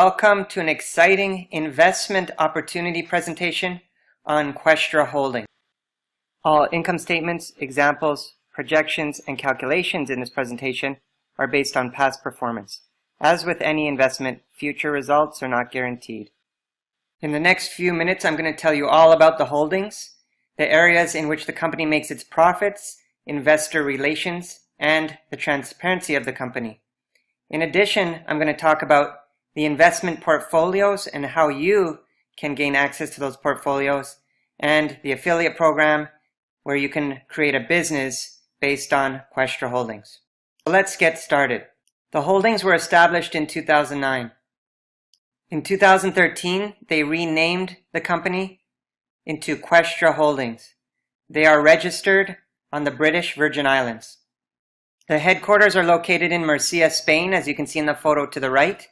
Welcome to an exciting investment opportunity presentation on Questra Holding. All income statements, examples, projections, and calculations in this presentation are based on past performance. As with any investment, future results are not guaranteed. In the next few minutes, I'm going to tell you all about the holdings, the areas in which the company makes its profits, investor relations, and the transparency of the company. In addition, I'm going to talk about the investment portfolios and how you can gain access to those portfolios, and the affiliate program where you can create a business based on Questra Holdings. So let's get started. The holdings were established in 2009. In 2013, they renamed the company into Questra Holdings. They are registered on the British Virgin Islands. The headquarters are located in Murcia, Spain, as you can see in the photo to the right.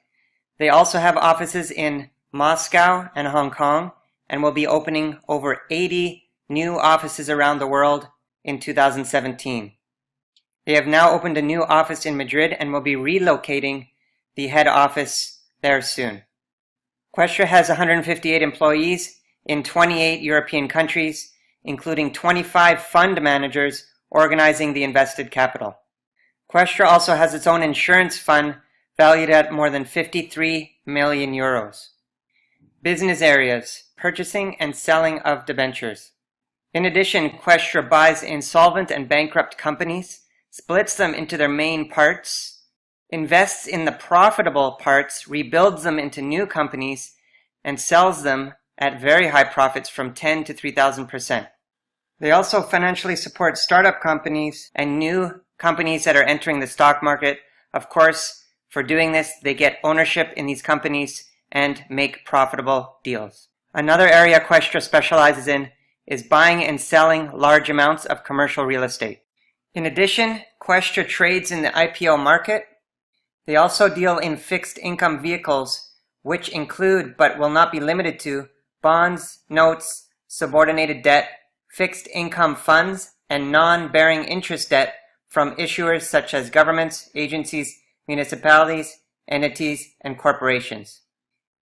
They also have offices in Moscow and Hong Kong, and will be opening over 80 new offices around the world in 2017. They have now opened a new office in Madrid and will be relocating the head office there soon. Questra has 158 employees in 28 European countries, including 25 fund managers organizing the invested capital. Questra also has its own insurance fund valued at more than 53 million euros. Business areas: purchasing and selling of debentures. In addition, Questra buys insolvent and bankrupt companies, splits them into their main parts, invests in the profitable parts, rebuilds them into new companies, and sells them at very high profits from 10 to 3,000%. They also financially support startup companies and new companies that are entering the stock market. Of course, for doing this, they get ownership in these companies and make profitable deals. Another area Questra specializes in is buying and selling large amounts of commercial real estate. In addition, Questra trades in the IPO market. They also deal in fixed income vehicles, which include, but will not be limited to, bonds, notes, subordinated debt, fixed income funds, and non-bearing interest debt from issuers such as governments, agencies, municipalities, entities, and corporations.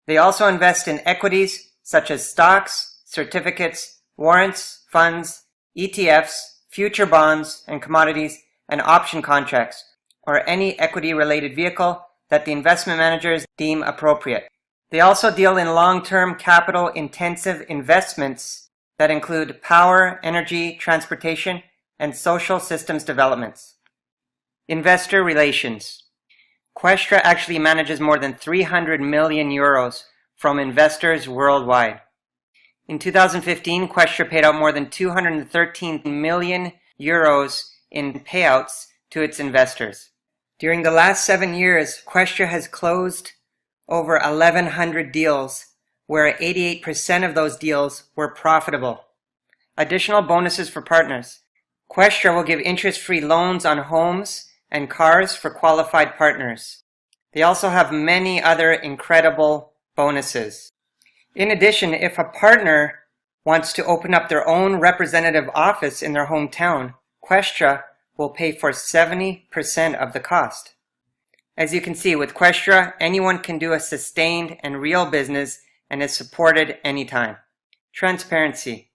They also invest in equities such as stocks, certificates, warrants, funds, ETFs, future bonds and commodities, and option contracts, or any equity-related vehicle that the investment managers deem appropriate. They also deal in long-term capital-intensive investments that include power, energy, transportation, and social systems developments. Investor relations. Questra actually manages more than 300 million euros from investors worldwide. In 2015, Questra paid out more than 213 million euros in payouts to its investors. During the last 7 years, Questra has closed over 1,100 deals, where 88% of those deals were profitable. Additional bonuses for partners. Questra will give interest-free loans on homes and cars for qualified partners. They also have many other incredible bonuses. In addition, if a partner wants to open up their own representative office in their hometown, Questra will pay for 70% of the cost. As you can see, with Questra, anyone can do a sustained and real business and is supported anytime. Transparency.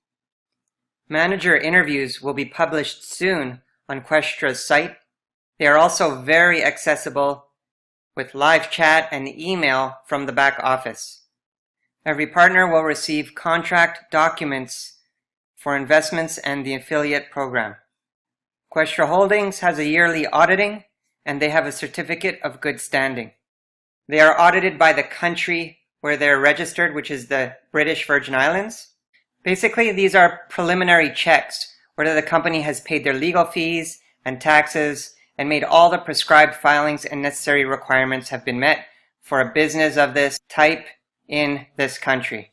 Manager interviews will be published soon on Questra's site. They are also very accessible with live chat and email from the back office. Every partner will receive contract documents for investments and the affiliate program. Questra Holdings has a yearly auditing, and they have a certificate of good standing. They are audited by the country where they're registered, which is the British Virgin Islands. Basically, these are preliminary checks whether the company has paid their legal fees and taxes and made all the prescribed filings and necessary requirements have been met for a business of this type in this country.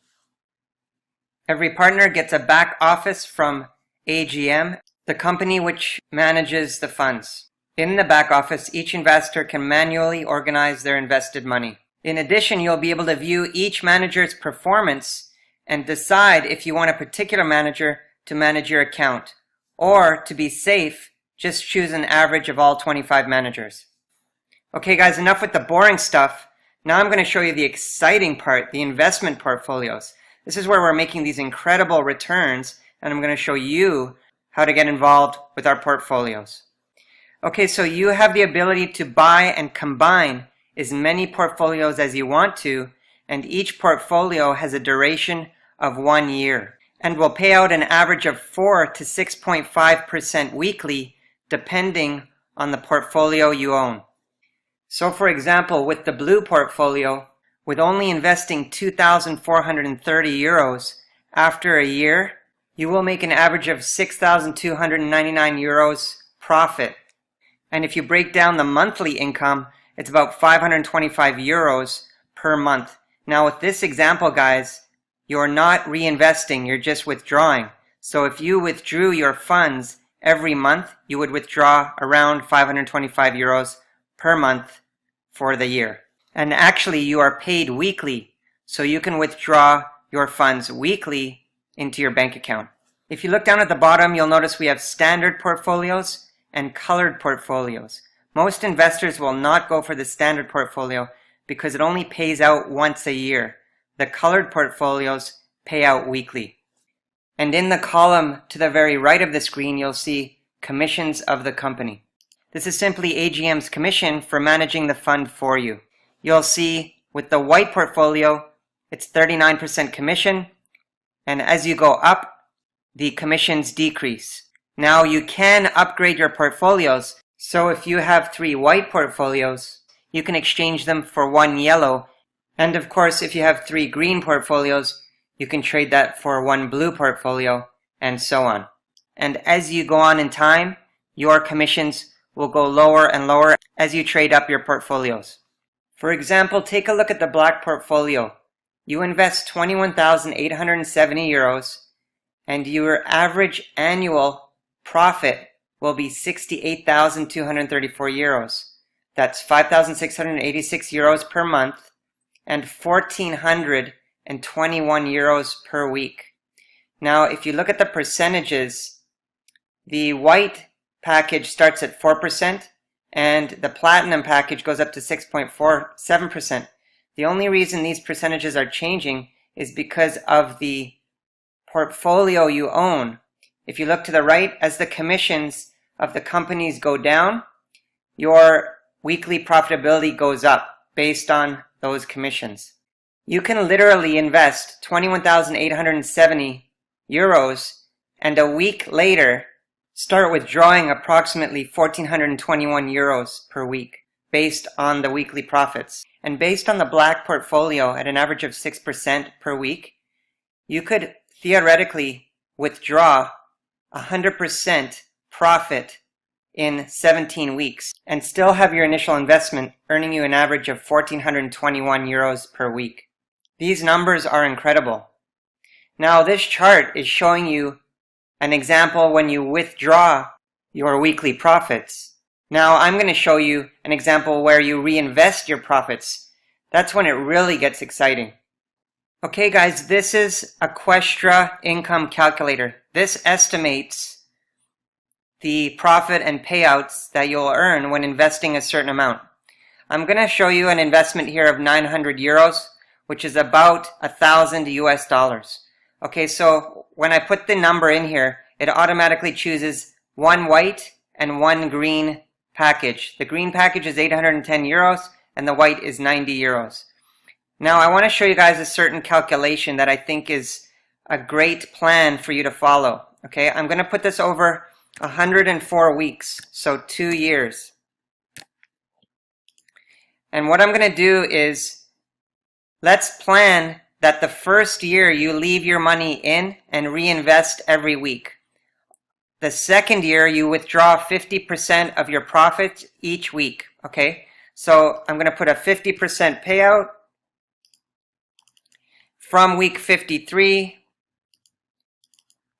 Every partner gets a back office from AGM, the company which manages the funds. In the back office, each investor can manually organize their invested money. In addition, you'll be able to view each manager's performance and decide if you want a particular manager to manage your account, or to be safe, just choose an average of all 25 managers. Okay guys, enough with the boring stuff. Now I'm going to show you the exciting part, the investment portfolios. This is where we're making these incredible returns, and I'm going to show you how to get involved with our portfolios. Okay, so you have the ability to buy and combine as many portfolios as you want to, and each portfolio has a duration of 1 year and will pay out an average of 4 to 6.5% weekly depending on the portfolio you own. So for example, with the blue portfolio, with only investing 2,430 euros, after a year, you will make an average of 6,299 euros profit. And if you break down the monthly income, it's about 525 euros per month. Now with this example, guys, you're not reinvesting, you're just withdrawing. So if you withdrew your funds every month, you would withdraw around 525 euros per month for the year. And actually you are paid weekly, so you can withdraw your funds weekly into your bank account. If you look down at the bottom, you'll notice we have standard portfolios and colored portfolios. Most investors will not go for the standard portfolio because it only pays out once a year. The colored portfolios pay out weekly. And in the column to the very right of the screen, you'll see commissions of the company. This is simply AGM's commission for managing the fund for you. You'll see with the white portfolio, it's 39% commission, and as you go up, the commissions decrease. Now you can upgrade your portfolios, so if you have 3 white portfolios, you can exchange them for 1 yellow, and of course if you have 3 green portfolios, you can trade that for 1 blue portfolio, and so on. And as you go on in time, your commissions will go lower and lower as you trade up your portfolios. For example, take a look at the black portfolio. You invest 21,870 euros, and your average annual profit will be 68,234 euros. That's 5,686 euros per month and 1,421 euros per week. Now, if you look at the percentages, the white package starts at 4% and the platinum package goes up to 6.47%. The only reason these percentages are changing is because of the portfolio you own. If you look to the right, as the commissions of the companies go down, your weekly profitability goes up based on those commissions. You can literally invest 21,870 euros and a week later start withdrawing approximately 1,421 euros per week based on the weekly profits. And based on the black portfolio at an average of 6% per week, you could theoretically withdraw 100% profit in 17 weeks and still have your initial investment earning you an average of 1,421 euros per week. These numbers are incredible. Now this chart is showing you an example when you withdraw your weekly profits. Now I'm going to show you an example where you reinvest your profits. That's when it really gets exciting. Okay guys, this is a Questra income calculator. This estimates the profit and payouts that you'll earn when investing a certain amount. I'm going to show you an investment here of 900 euros, which is about 1,000 US dollars. Okay, so when I put the number in here, it automatically chooses 1 white and 1 green package. The green package is 810 euros and the white is 90 euros. Now I want to show you guys a certain calculation that I think is a great plan for you to follow. Okay, I'm going to put this over 104 weeks, so 2 years. And what I'm going to do is, let's plan that the first year you leave your money in and reinvest every week. The second year you withdraw 50% of your profits each week. Okay, so I'm going to put a 50% payout from week 53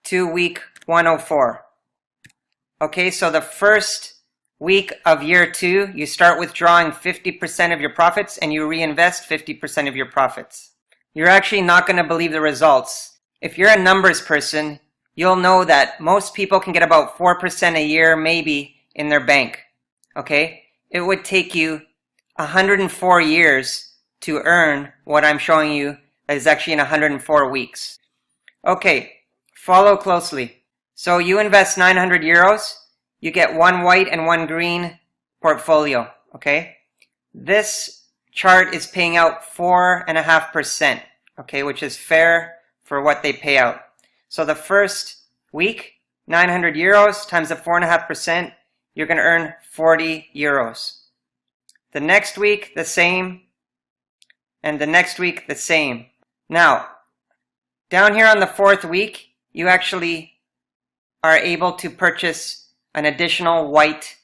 to week 104. Okay, so the first week of year 2, you start withdrawing 50% of your profits and you reinvest 50% of your profits. You're actually not going to believe the results. If you're a numbers person, you'll know that most people can get about 4% a year maybe in their bank. Okay, it would take you 104 years to earn what I'm showing you that is actually in 104 weeks. Okay, follow closely. So you invest 900 euros, you get one white and one green portfolio, okay? This chart is paying out 4.5%, okay, which is fair for what they pay out. So the first week, 900 euros times the 4.5%, you're going to earn 40 euros. The next week, the same, and the next week, the same. Now, down here on the fourth week, you actually are able to purchase an additional white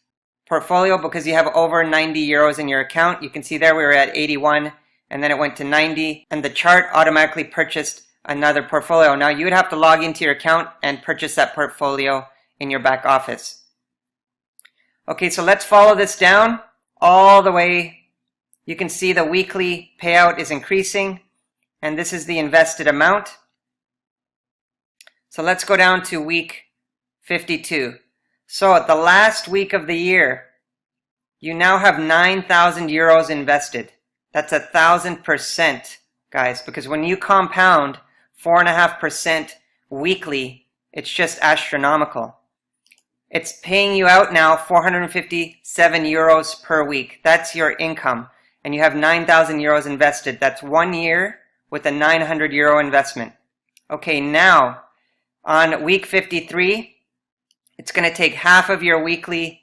portfolio because you have over 90 euros in your account. You can see there we were at 81 and then it went to 90 and the chart automatically purchased another portfolio. Now you would have to log into your account and purchase that portfolio in your back office. Okay, so let's follow this down all the way. You can see the weekly payout is increasing and this is the invested amount. So let's go down to week 52. So at the last week of the year, you now have 9,000 euros invested. That's 1,000%, guys, because when you compound 4.5% weekly, it's just astronomical. It's paying you out now 457 euros per week. That's your income. And you have 9,000 euros invested. That's 1 year with a 900 euro investment. Okay, now on week 53, it's going to take half of your weekly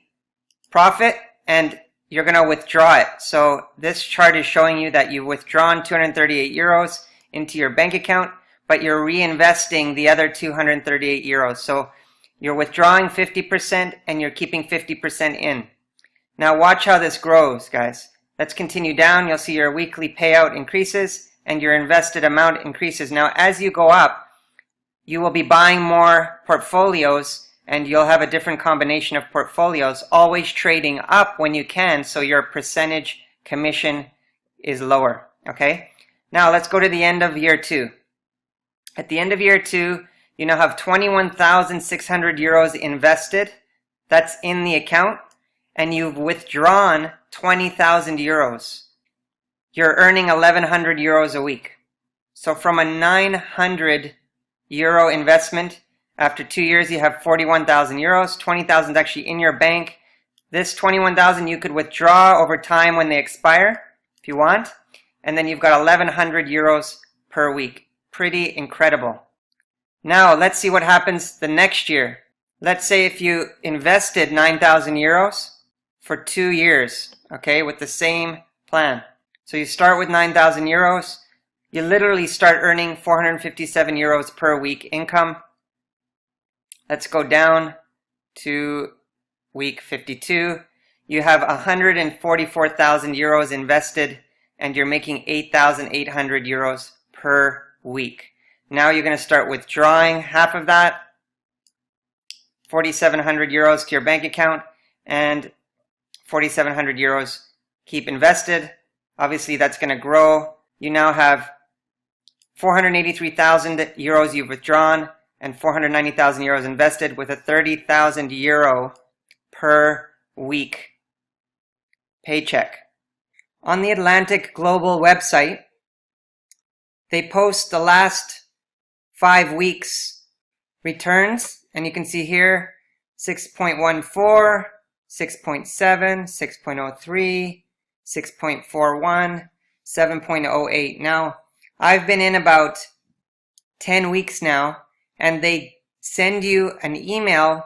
profit and you're going to withdraw it. So this chart is showing you that you've withdrawn 238 euros into your bank account, but you're reinvesting the other 238 euros. So you're withdrawing 50% and you're keeping 50% in. Now watch how this grows, guys. Let's continue down. You'll see your weekly payout increases and your invested amount increases. Now as you go up, you will be buying more portfolios and you'll have a different combination of portfolios, always trading up when you can so your percentage commission is lower, okay? Now let's go to the end of year 2. At the end of year 2, you now have 21,600 euros invested. That's in the account. And you've withdrawn 20,000 euros. You're earning 1,100 euros a week. So from a 900 euro investment, after 2 years, you have 41,000 euros. 20,000 is actually in your bank. This 21,000 you could withdraw over time when they expire, if you want. And then you've got 1,100 euros per week. Pretty incredible. Now, let's see what happens the next year. Let's say if you invested 9,000 euros for 2 years, okay, with the same plan. So you start with 9,000 euros. You literally start earning 457 euros per week income. Let's go down to week 52. You have 144,000 euros invested and you're making 8,800 euros per week. Now you're going to start withdrawing half of that, 4,700 euros to your bank account and 4,700 euros keep invested. Obviously that's going to grow. You now have 483,000 euros you've withdrawn and 490,000 euros invested with a 30,000 euro per week paycheck. On the Atlantic Global website, they post the last 5 weeks returns, and you can see here 6.14, 6.7, 6.03, 6.41, 7.08. Now, I've been in about 10 weeks now, and they send you an email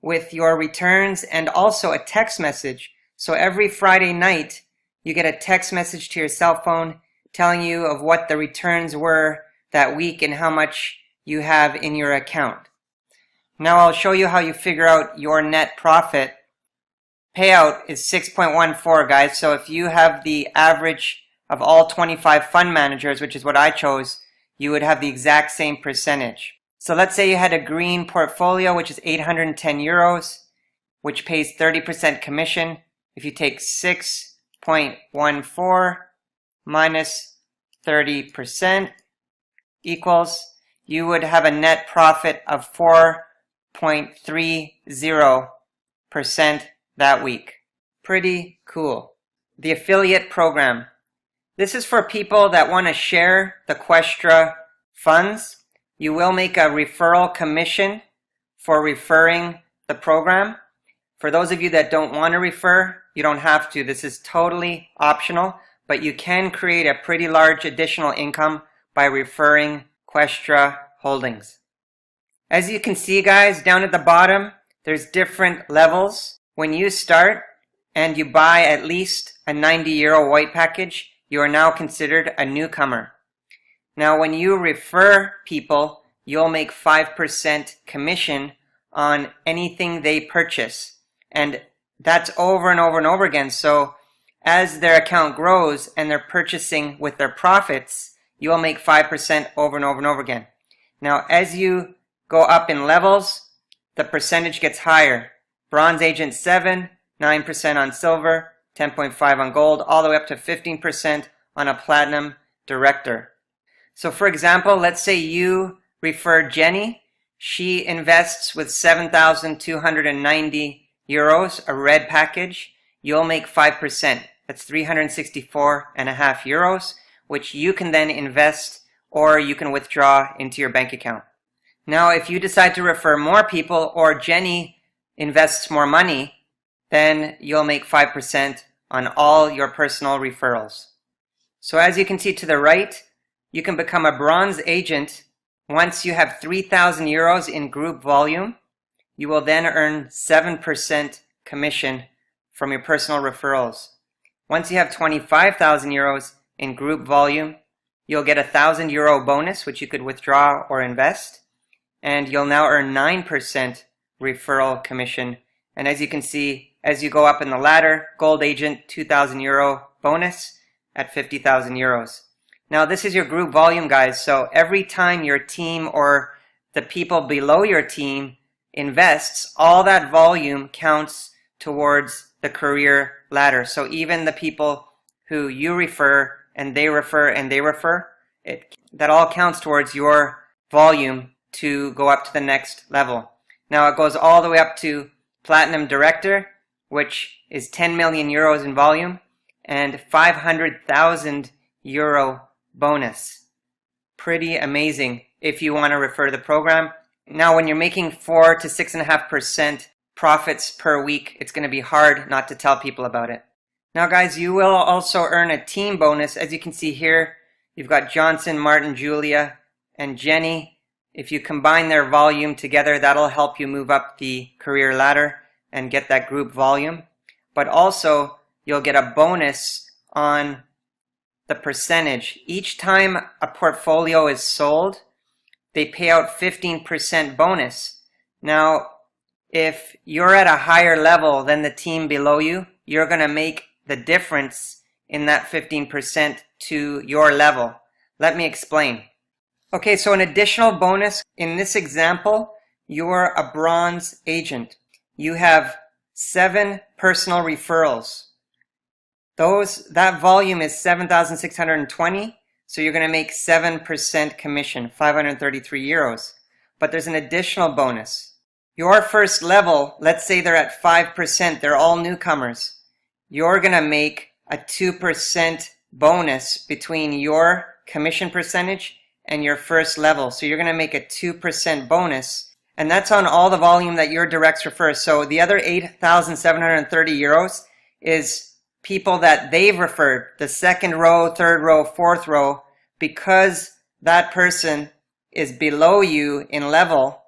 with your returns and also a text message. So every Friday night, you get a text message to your cell phone telling you of what the returns were that week and how much you have in your account. Now I'll show you how you figure out your net profit. Payout is 6.14, guys. So if you have the average of all 25 fund managers, which is what I chose, you would have the exact same percentage. So let's say you had a green portfolio, which is 810 euros, which pays 30% commission. If you take 6.14 minus 30% equals, you would have a net profit of 4.30% that week. Pretty cool. The affiliate program. This is for people that want to share the Questra funds. You will make a referral commission for referring the program. For those of you that don't want to refer, you don't have to. This is totally optional, but you can create a pretty large additional income by referring Questra Holdings. As you can see, guys, down at the bottom, there's different levels. When you start and you buy at least a 90 euro white package, you are now considered a newcomer. Now, when you refer people, you'll make 5% commission on anything they purchase. And that's over and over and over again. So as their account grows and they're purchasing with their profits, you'll make 5% over and over and over again. Now, as you go up in levels, the percentage gets higher. Bronze Agent 7, 9% on silver, 10.5 on gold, all the way up to 15% on a Platinum Director. So for example, let's say you refer Jenny. She invests with 7,290 euros, a red package. You'll make 5%. That's 364.5 euros, which you can then invest or you can withdraw into your bank account. Now, if you decide to refer more people or Jenny invests more money, then you'll make 5% on all your personal referrals. So as you can see to the right, you can become a bronze agent once you have 3,000 euros in group volume. You will then earn 7% commission from your personal referrals. Once you have 25,000 euros in group volume, you'll get a 1,000 euro bonus, which you could withdraw or invest. And you'll now earn 9% referral commission. And as you can see, as you go up in the ladder, Gold Agent, 2,000 euro bonus at 50,000 euros. Now this is your group volume, guys. So every time your team or the people below your team invests, all that volume counts towards the career ladder. So even the people who you refer and they refer and they refer, that all counts towards your volume to go up to the next level. Now it goes all the way up to Platinum Director, which is 10 million euros in volume and 500,000 euro bonus. Pretty amazing if you want to refer the program. Now when you're making 4 to 6.5% profits per week, it's going to be hard not to tell people about it. Now guys, you will also earn a team bonus. As you can see here, you've got Johnson, Martin, Julia, and Jenny. If you combine their volume together, that'll help you move up the career ladder and get that group volume. But also, you'll get a bonus on the percentage. Each time a portfolio is sold, they pay out 15% bonus. Now, if you're at a higher level than the team below you, you're going to make the difference in that 15% to your level. Let me explain. Okay, so an additional bonus, in this example, you're a bronze agent. You have 7 personal referrals. That volume is 7,620, so you're going to make 7% commission, 533 euros. But there's an additional bonus. Your first level, let's say they're at 5%, they're all newcomers. You're going to make a 2% bonus between your commission percentage and your first level. So you're going to make a 2% bonus, and that's on all the volume that your directs refer. So the other 8,730 euros is people that they've referred, the second row, third row, fourth row. Because that person is below you in level,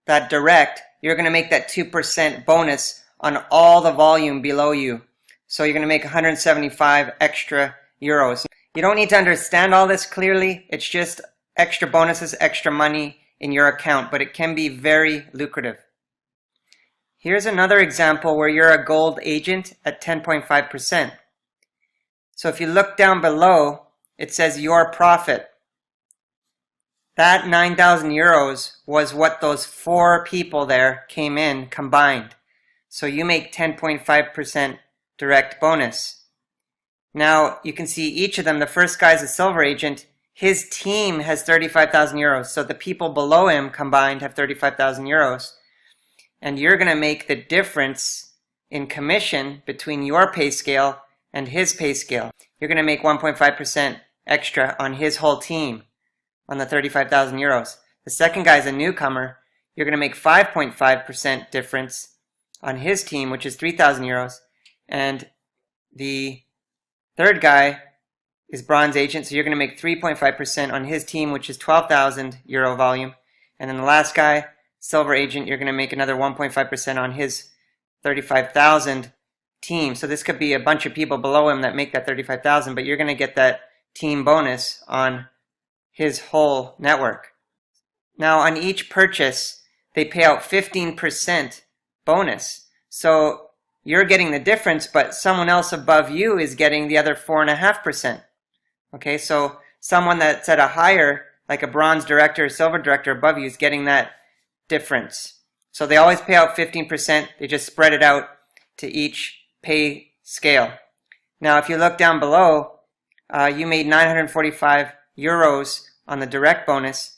that direct, you're going to make that 2% bonus on all the volume below you. So you're going to make 175 extra euros. You don't need to understand all this clearly. It's just extra bonuses, extra money in your account, but it can be very lucrative. Here's another example where you're a gold agent at 10.5%. So if you look down below, it says your profit. That 9,000 euros was what those 4 people there came in combined. So you make 10.5% direct bonus. Now you can see each of them. The first guy's a silver agent. His team has 35,000 euros. So the people below him combined have 35,000 euros. And you're going to make the difference in commission between your pay scale and his pay scale, you're going to make 1.5% extra on his whole team on the 35,000 euros. The second guy is a newcomer. You're going to make 5.5% difference on his team, which is 3,000 euros. And the third guy is bronze agent, so you're going to make 3.5% on his team, which is 12,000 euro volume. And then the last guy, silver agent, you're going to make another 1.5% on his 35,000 team. So this could be a bunch of people below him that make that 35,000, but you're going to get that team bonus on his whole network. Now on each purchase, they pay out 15% bonus. So you're getting the difference, but someone else above you is getting the other 4.5%. Okay, so someone that's at a higher, like a bronze director or silver director above you, is getting that difference. So they always pay out 15%. They just spread it out to each pay scale. Now, if you look down below, you made 945 euros on the direct bonus,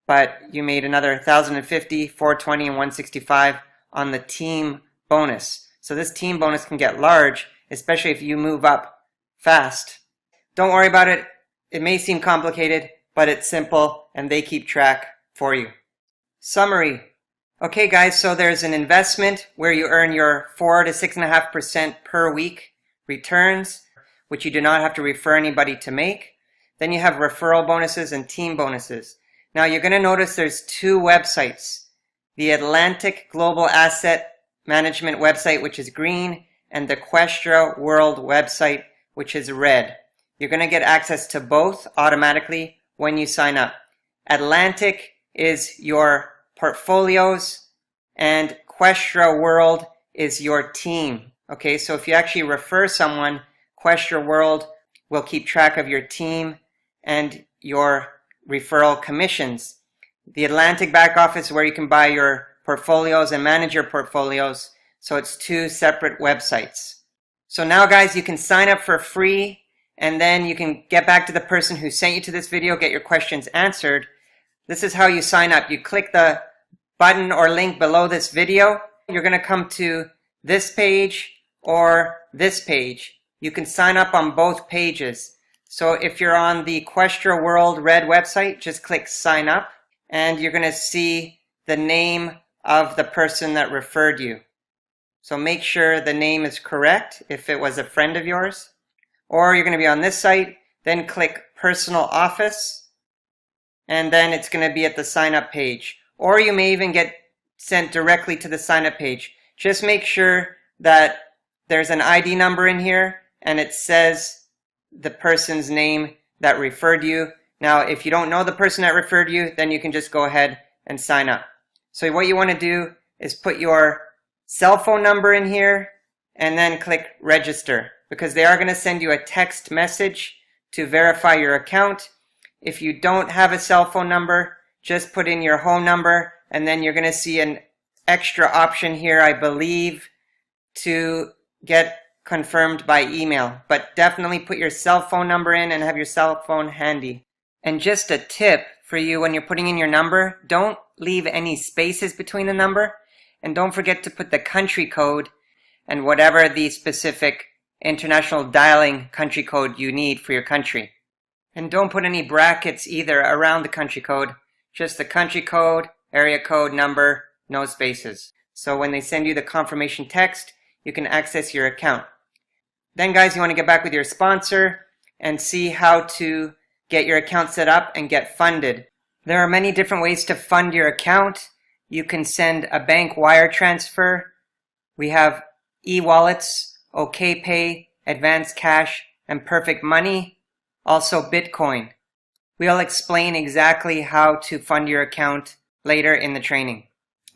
but you made another 1,050, 420, and 165 on the team bonus. So this team bonus can get large, especially if you move up fast. Don't worry about it. It may seem complicated, but it's simple, and they keep track for you. Summary. Okay, guys, so there's an investment where you earn your 4 to 6.5% per week returns, which you do not have to refer anybody to make. Then you have referral bonuses and team bonuses. Now you're going to notice there's two websites. The Atlantic Global Asset Management website, which is green, and the Questra World website, which is red. You're going to get access to both automatically when you sign up. Atlantic is your portfolios, and Questra World is your team. Okay, so if you actually refer someone, Questra World will keep track of your team and your referral commissions. The Atlantic back office is where you can buy your portfolios and manage your portfolios, so it's two separate websites. So now, guys, you can sign up for free, and then you can get back to the person who sent you to this video, get your questions answered. This is how you sign up. You click the button or link below this video. You're going to come to this page or this page. You can sign up on both pages. So if you're on the Questra World Red website, just click sign up, and you're going to see the name of the person that referred you. So make sure the name is correct if it was a friend of yours. Or you're going to be on this site, then click Personal Office, and then it's going to be at the sign up page. Or you may even get sent directly to the sign up page. Just make sure that there's an ID number in here and it says the person's name that referred you. Now, if you don't know the person that referred you, then you can just go ahead and sign up. So what you want to do is put your cell phone number in here and then click register, because they are going to send you a text message to verify your account. If you don't have a cell phone number, just put in your home number, and then you're going to see an extra option here, I believe, to get confirmed by email. But definitely put your cell phone number in and have your cell phone handy. And just a tip for you when you're putting in your number, don't leave any spaces between the number, and don't forget to put the country code and whatever the specific international dialing country code you need for your country. And don't put any brackets either around the country code, just the country code, area code, number, no spaces. So when they send you the confirmation text, you can access your account. Then, guys, you want to get back with your sponsor and see how to get your account set up and get funded. There are many different ways to fund your account. You can send a bank wire transfer. We have e-wallets, OKPay, Advance Cash, and Perfect Money. Also Bitcoin. We'll explain exactly how to fund your account later in the training.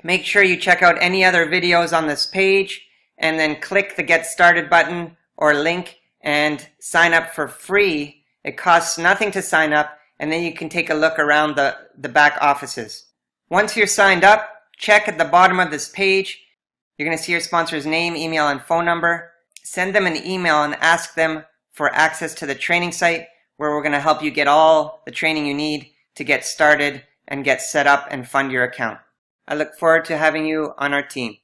Make sure you check out any other videos on this page and then click the Get Started button or link and sign up for free. It costs nothing to sign up, and then you can take a look around the back offices. Once you're signed up, check at the bottom of this page. You're going to see your sponsor's name, email, and phone number. Send them an email and ask them for access to the training site, where we're going to help you get all the training you need to get started and get set up and fund your account. I look forward to having you on our team.